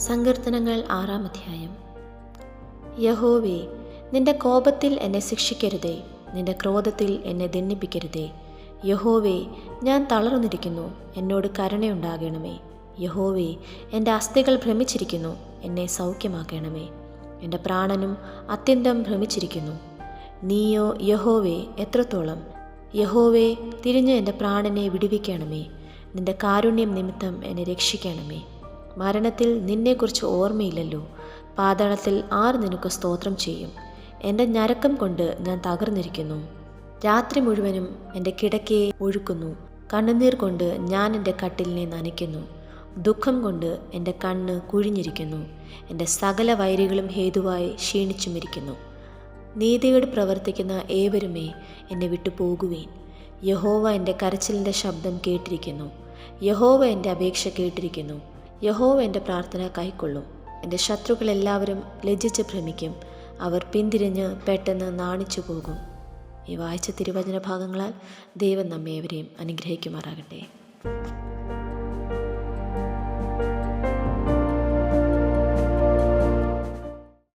സങ്കീർത്തനങ്ങൾ 6-ാം അധ്യായം. യഹോവേ, നിന്റെ കോപത്തിൽ എന്നെ ശിക്ഷിക്കരുതേ, നിന്റെ ക്രോധത്തിൽ എന്നെ ദണ്ഡിപ്പിക്കരുതേ. യഹോവേ, ഞാൻ തളർന്നിരിക്കുന്നു, എന്നോട് കരുണയുണ്ടാകണമേ. യഹോവേ, എൻ്റെ അസ്ഥികൾ ഭ്രമിച്ചിരിക്കുന്നു, എന്നെ സൗഖ്യമാക്കണമേ. എൻ്റെ പ്രാണനും അത്യന്തം ഭ്രമിച്ചിരിക്കുന്നു. നീയോ യഹോവേ എത്രത്തോളം? യഹോവേ, തിരിഞ്ഞ് എൻ്റെ പ്രാണനെ വിടുവിക്കണമേ. നിന്റെ കാരുണ്യം നിമിത്തം എന്നെ രക്ഷിക്കണമേ. മരണത്തിൽ നിന്നെക്കുറിച്ച് ഓർമ്മയില്ലല്ലോ. പാതാളത്തിൽ ആർ നിനക്ക് സ്തോത്രം ചെയ്യും? എൻ്റെ ഞരക്കം കൊണ്ട് ഞാൻ തകർന്നിരിക്കുന്നു. രാത്രി മുഴുവനും എൻ്റെ കിടക്കയെ ഒഴുക്കുന്നു. കണ്ണുനീർ കൊണ്ട് ഞാൻ എൻ്റെ കട്ടിലിനെ നനയ്ക്കുന്നു. ദുഃഖം കൊണ്ട് എൻ്റെ കണ്ണ് കുഴിഞ്ഞിരിക്കുന്നു. എൻ്റെ സകല വൈരികളും ഹേതുവായി ക്ഷീണിച്ചുമിരിക്കുന്നു. നീതിയോട് പ്രവർത്തിക്കുന്ന ഏവരുമേ എന്നെ വിട്ടു പോകുവീൻ. യഹോവ എൻ്റെ കരച്ചിലിൻ്റെ ശബ്ദം കേട്ടിരിക്കുന്നു. യഹോവ എൻ്റെ അപേക്ഷ കേട്ടിരിക്കുന്നു. യഹോവ എൻ്റെ പ്രാർത്ഥന കൈക്കൊള്ളും. എൻ്റെ ശത്രുക്കളെല്ലാവരും ലജ്ജിച്ച് ഭ്രമിക്കും. അവർ പിന്തിരിഞ്ഞ് പെട്ടെന്ന് നാണിച്ചു പോകും. ഈ വായിച്ച തിരുവചന ഭാഗങ്ങളാൽ ദൈവം നമ്മേവരെയും അനുഗ്രഹിക്കുമാറാകട്ടെ.